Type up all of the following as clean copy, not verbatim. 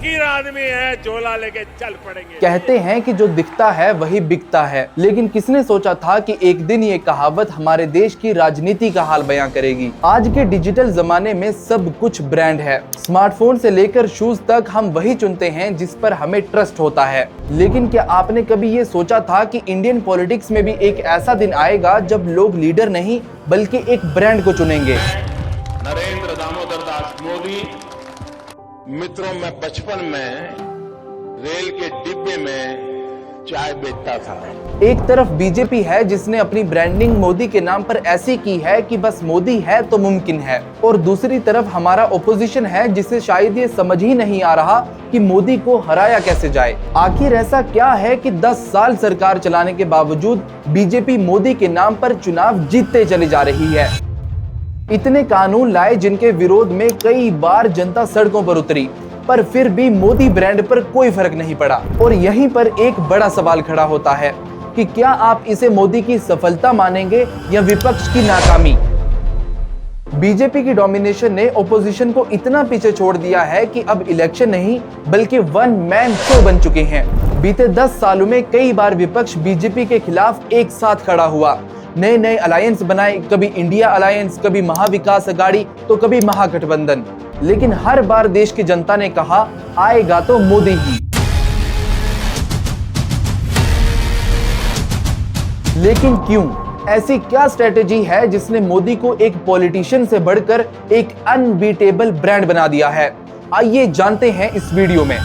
फकीर आदमी है, झोला लेके चल पड़ेंगे। कहते हैं कि जो दिखता है वही बिकता है, लेकिन किसने सोचा था कि एक दिन ये कहावत हमारे देश की राजनीति का हाल बयां करेगी। आज के डिजिटल जमाने में सब कुछ ब्रांड है। स्मार्टफोन से लेकर शूज तक हम वही चुनते हैं जिस पर हमें ट्रस्ट होता है। लेकिन क्या आपने कभी ये सोचा था कि इंडियन पॉलिटिक्स में भी एक ऐसा दिन आएगा जब लोग लीडर नहीं बल्कि एक ब्रांड को चुनेंगे। नरेंद्र दामोदर दास मोदी, मित्रों में बचपन में रेल के डिब्बे में चाय बेचता था। एक तरफ बीजेपी है जिसने अपनी ब्रांडिंग मोदी के नाम पर ऐसी की है कि बस मोदी है तो मुमकिन है, और दूसरी तरफ हमारा ओपोजिशन है जिसे शायद ये समझ ही नहीं आ रहा कि मोदी को हराया कैसे जाए। आखिर ऐसा क्या है कि 10 साल सरकार चलाने के बावजूद बीजेपी मोदी के नाम पर चुनाव जीतते चली जा रही है। इतने कानून लाए जिनके विरोध में कई बार जनता सड़कों पर उतरी, पर फिर भी मोदी ब्रांड पर कोई फर्क नहीं पड़ा। और यहीं पर एक बड़ा सवाल खड़ा होता है कि क्या आप इसे मोदी की सफलता मानेंगे या विपक्ष की नाकामी। बीजेपी की डोमिनेशन ने ओपोजिशन को इतना पीछे छोड़ दिया है कि अब इलेक्शन नहीं बल्कि वन मैन शो बन चुके हैं। बीते 10 सालों में कई बार विपक्ष बीजेपी के खिलाफ एक साथ खड़ा हुआ, नए नए अलायंस बनाए, कभी इंडिया अलायंस, कभी महाविकास अघाड़ी तो कभी महागठबंधन, लेकिन हर बार देश की जनता ने कहा आएगा तो मोदी ही। लेकिन क्यों? ऐसी क्या स्ट्रेटेजी है जिसने मोदी को एक पॉलिटिशियन से बढ़कर एक अनबीटेबल ब्रांड बना दिया है? आइए जानते हैं इस वीडियो में।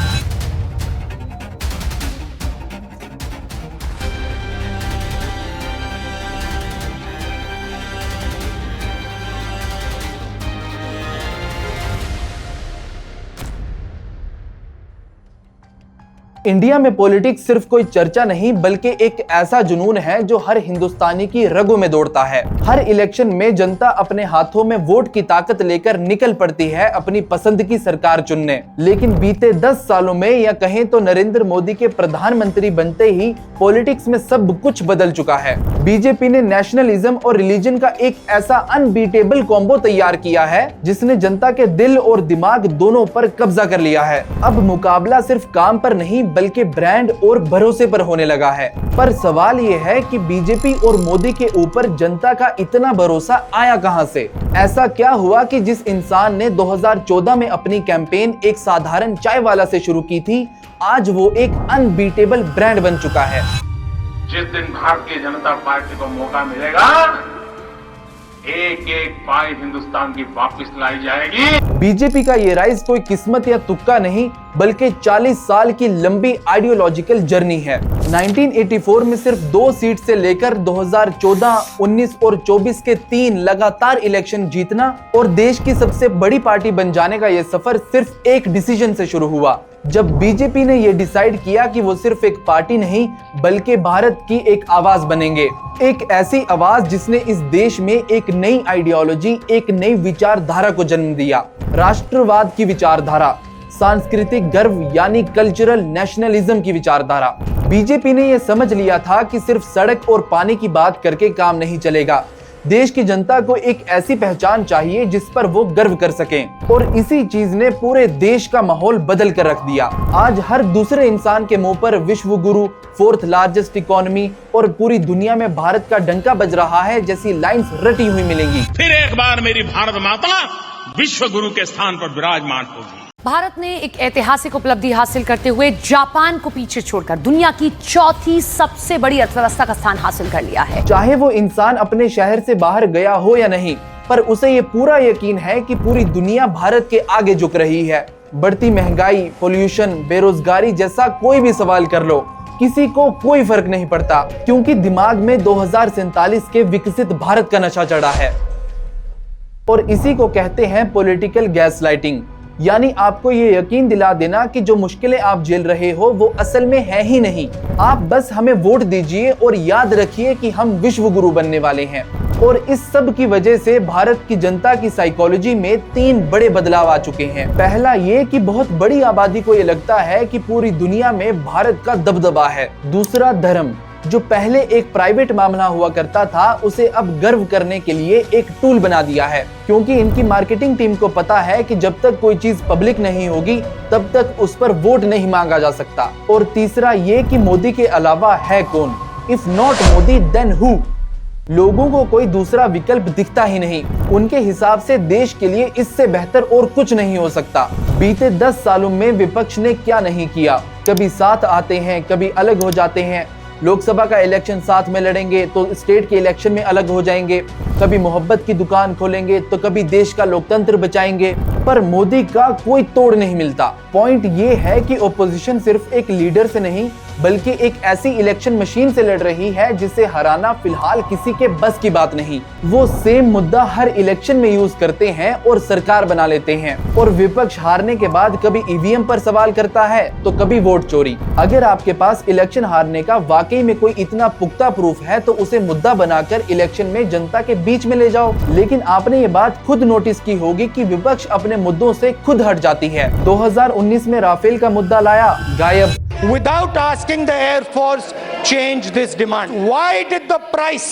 इंडिया में पॉलिटिक्स सिर्फ कोई चर्चा नहीं बल्कि एक ऐसा जुनून है जो हर हिंदुस्तानी की रगों में दौड़ता है। हर इलेक्शन में जनता अपने हाथों में वोट की ताकत लेकर निकल पड़ती है अपनी पसंद की सरकार चुनने। लेकिन बीते 10 सालों में या कहें तो नरेंद्र मोदी के प्रधानमंत्री बनते ही पॉलिटिक्स में सब कुछ बदल चुका है। बीजेपी ने नेशनलिज्म और रिलीजन का एक ऐसा अनबीटेबल कॉम्बो तैयार किया है जिसने जनता के दिल और दिमाग दोनों पर कब्जा कर लिया है। अब मुकाबला सिर्फ काम पर नहीं बल्कि ब्रांड और भरोसे पर होने लगा है। पर सवाल यह है कि बीजेपी और मोदी के ऊपर जनता का इतना भरोसा आया कहां से? ऐसा क्या हुआ कि जिस इंसान ने 2014 में अपनी कैंपेन एक साधारण चाय वाला से शुरू की थी, आज वो एक अनबीटेबल ब्रांड बन चुका है। जिस दिन भारतीय जनता पार्टी को मौका मिलेगा, एक एक पाई हिंदुस्तान की वापस लाई जाएगी। बीजेपी का ये राइज कोई किस्मत या तुक्का नहीं बल्कि 40 साल की लंबी आइडियोलॉजिकल जर्नी है। 1984 में सिर्फ 2 सीट से लेकर 2014, 19 और 24 के 3 लगातार इलेक्शन जीतना और देश की सबसे बड़ी पार्टी बन जाने का ये सफर सिर्फ एक डिसीजन से शुरू हुआ, जब बीजेपी ने ये डिसाइड किया कि वो सिर्फ एक पार्टी नहीं बल्कि भारत की एक आवाज बनेंगे। एक ऐसी आवाज जिसने इस देश में एक नई आइडियोलॉजी, एक नई विचारधारा को जन्म दिया। राष्ट्रवाद की विचारधारा, सांस्कृतिक गर्व यानी कल्चरल नेशनलिज्म की विचारधारा। बीजेपी ने यह समझ लिया था कि सिर्फ सड़क और पानी की बात करके काम नहीं चलेगा। देश की जनता को एक ऐसी पहचान चाहिए जिस पर वो गर्व कर सकें, और इसी चीज ने पूरे देश का माहौल बदल कर रख दिया। आज हर दूसरे इंसान के मुंह पर विश्व गुरु, 4th लार्जेस्ट इकोनॉमी और पूरी दुनिया में भारत का डंका बज रहा है जैसी लाइंस रटी हुई मिलेंगी। फिर एक बार मेरी भारत माता विश्व गुरु के स्थान पर विराजमान होगी। भारत ने एक ऐतिहासिक उपलब्धि हासिल करते हुए जापान को पीछे छोड़कर दुनिया की 4थी सबसे बड़ी अर्थव्यवस्था का स्थान हासिल कर लिया है। चाहे वो इंसान अपने शहर से बाहर गया हो या नहीं, पर उसे ये पूरा यकीन है कि पूरी दुनिया भारत के आगे झुक रही है। बढ़ती महंगाई, पोल्यूशन, बेरोजगारी जैसा कोई भी सवाल कर लो, किसी को कोई फर्क नहीं पड़ता, क्योंकि दिमाग में 2047 के विकसित भारत का नशा चढ़ा है। और इसी को कहते हैं पॉलिटिकल गैसलाइटिंग, यानी आपको ये यकीन दिला देना कि जो मुश्किलें आप झेल रहे हो वो असल में है ही नहीं। आप बस हमें वोट दीजिए और याद रखिए कि हम विश्व गुरु बनने वाले हैं। और इस सब की वजह से भारत की जनता की साइकोलॉजी में 3 बड़े बदलाव आ चुके हैं। पहला ये कि बहुत बड़ी आबादी को ये लगता है कि पूरी दुनिया में भारत का दबदबा है। दूसरा धर्म, जो पहले एक प्राइवेट मामला हुआ करता था, उसे अब गर्व करने के लिए एक टूल बना दिया है, क्योंकि इनकी मार्केटिंग टीम को पता है कि जब तक कोई चीज पब्लिक नहीं होगी तब तक उस पर वोट नहीं मांगा जा सकता। और तीसरा ये कि मोदी के अलावा है कौन, if not Modi then who. लोगों को कोई दूसरा विकल्प दिखता ही नहीं। उनके हिसाब से देश के लिए इससे बेहतर और कुछ नहीं हो सकता। बीते 10 सालों में विपक्ष ने क्या नहीं किया, कभी साथ आते हैं, कभी अलग हो जाते हैं। लोकसभा का इलेक्शन साथ में लड़ेंगे तो स्टेट के इलेक्शन में अलग हो जाएंगे, कभी मोहब्बत की दुकान खोलेंगे तो कभी देश का लोकतंत्र बचाएंगे, पर मोदी का कोई तोड़ नहीं मिलता। पॉइंट ये है कि ओपोजिशन सिर्फ एक लीडर से नहीं बल्कि एक ऐसी इलेक्शन मशीन से लड़ रही है जिसे हराना फिलहाल किसी के बस की बात नहीं। वो सेम मुद्दा हर इलेक्शन में यूज करते हैं और सरकार बना लेते हैं, और विपक्ष हारने के बाद कभी ईवीएम पर सवाल करता है तो कभी वोट चोरी। अगर आपके पास इलेक्शन हारने का वाकई में कोई इतना पुख्ता प्रूफ है तो उसे मुद्दा बनाकर इलेक्शन में जनता के बीच में ले जाओ। लेकिन आपने ये बात खुद नोटिस की होगी कि विपक्ष अपने मुद्दों से खुद हट जाती है। 2019 में राफेल का मुद्दा लाया, गायब। Without asking the Air Force change this demand. Why did the price?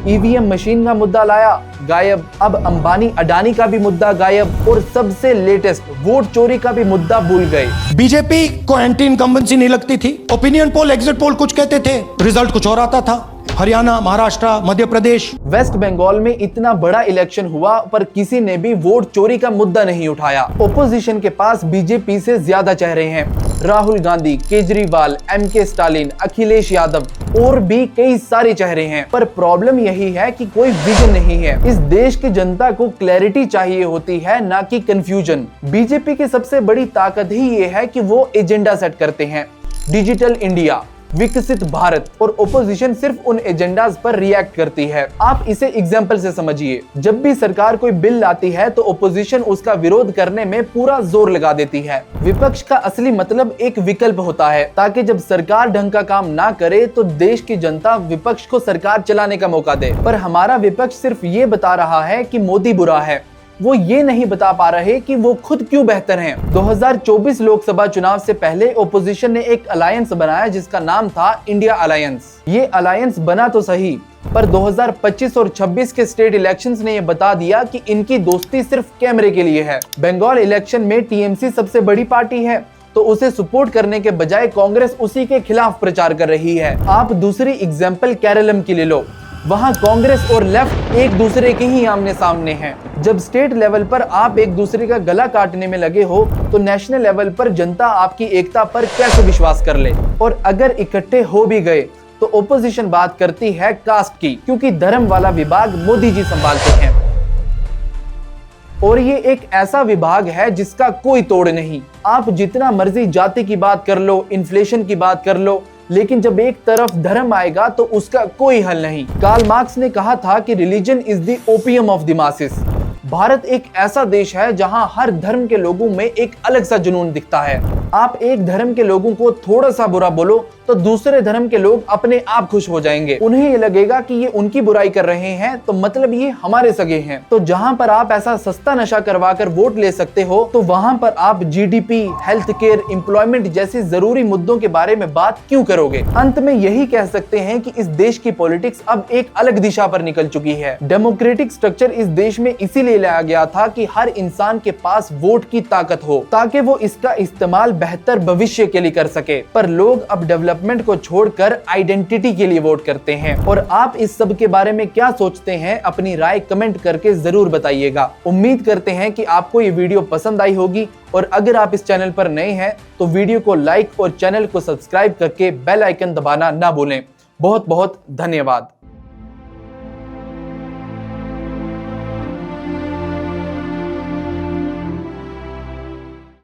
EVM machine का मुद्दा लाया, गायब। अब अंबानी अडानी का भी मुद्दा गायब, और सबसे लेटेस्ट वोट चोरी का भी मुद्दा भूल गए। बीजेपी को एंटी इनकम्बेंसी नहीं लगती थी। ओपिनियन पोल, एग्जिट पोल कुछ कहते थे, रिजल्ट कुछ और आता था। हरियाणा, महाराष्ट्र, मध्य प्रदेश, वेस्ट बंगाल में इतना बड़ा इलेक्शन हुआ पर किसी ने भी वोट चोरी का मुद्दा नहीं उठाया। ओपोजिशन के पास बीजेपी से ज्यादा चेहरे हैं, राहुल गांधी, केजरीवाल, एमके स्टालिन, अखिलेश यादव और भी कई सारे चेहरे हैं। पर प्रॉब्लम यही है कि कोई विजन नहीं है। इस देश की जनता को क्लैरिटी चाहिए होती है, ना कि कंफ्यूजन। बीजेपी की सबसे बड़ी ताकत ही ये है कि वो एजेंडा सेट करते हैं, डिजिटल इंडिया, विकसित भारत, और ओपोजिशन सिर्फ उन एजेंडाज पर रिएक्ट करती है। आप इसे एग्जाम्पल से समझिए, जब भी सरकार कोई बिल लाती है तो ओपोजिशन उसका विरोध करने में पूरा जोर लगा देती है। विपक्ष का असली मतलब एक विकल्प होता है, ताकि जब सरकार ढंग का काम ना करे तो देश की जनता विपक्ष को सरकार चलाने का मौका दे। पर हमारा विपक्ष सिर्फ ये बता रहा है कि मोदी बुरा है, वो ये नहीं बता पा रहे कि वो खुद क्यों बेहतर हैं। 2024 लोकसभा चुनाव से पहले ओपोजिशन ने एक अलायंस बनाया जिसका नाम था इंडिया अलायंस। ये अलायंस बना तो सही, पर 2025 और 26 के स्टेट इलेक्शंस ने ये बता दिया कि इनकी दोस्ती सिर्फ कैमरे के लिए है। बंगाल इलेक्शन में टीएमसी सबसे बड़ी पार्टी है, तो उसे सपोर्ट करने के बजाय कांग्रेस उसी के खिलाफ प्रचार कर रही है। आप दूसरी एग्जाम्पल केरलम की ले लो, वहां कांग्रेस और लेफ्ट एक दूसरे के ही आमने सामने हैं। जब स्टेट लेवल पर आप एक दूसरे का गला काटने में लगे हो तो नेशनल लेवल पर जनता आपकी एकता पर कैसे विश्वास कर ले। और अगर इकट्ठे हो भी गए तो ओपोजिशन बात करती है कास्ट की, क्योंकि धर्म वाला विभाग मोदी जी संभालते हैं, और ये एक ऐसा विभाग है जिसका कोई तोड़ नहीं। आप जितना मर्जी जाति की बात कर लो, इन्फ्लेशन की बात कर लो, लेकिन जब एक तरफ धर्म आएगा तो उसका कोई हल नहीं। कार्ल मार्क्स ने कहा था कि religion is the opium of the masses. Bharat एक ऐसा देश है जहां हर धर्म के लोगों में एक अलग सा जुनून दिखता है। आप एक धर्म के लोगों को थोड़ा सा बुरा बोलो तो दूसरे धर्म के लोग अपने आप खुश हो जाएंगे। उन्हें ये लगेगा कि ये उनकी बुराई कर रहे हैं तो मतलब ये हमारे सगे हैं। तो जहां पर आप ऐसा सस्ता नशा करवाकर वोट ले सकते हो तो वहां पर आप जीडीपी, हेल्थ केयर, एम्प्लॉयमेंट जैसे जरूरी मुद्दों के बारे में बात क्यों करोगे। अंत में यही कह सकते हैं कि इस देश की पॉलिटिक्स अब एक अलग दिशा पर निकल चुकी है। डेमोक्रेटिक स्ट्रक्चर इस देश में इसीलिए लाया गया था कि हर इंसान के पास वोट की ताकत हो, ताकि वो इसका इस्तेमाल बेहतर भविष्य के लिए कर सके। पर लोग अब डेवलपमेंट को छोड़कर आइडेंटिटी के लिए वोट करते हैं। और आप इस सब के बारे में क्या सोचते हैं, अपनी राय कमेंट करके जरूर बताइएगा। उम्मीद करते हैं कि आपको ये वीडियो पसंद आई होगी, और अगर आप इस चैनल पर नए हैं तो वीडियो को लाइक और चैनल को सब्सक्राइब करके बेल आइकन दबाना ना भूलें। बहुत बहुत धन्यवाद।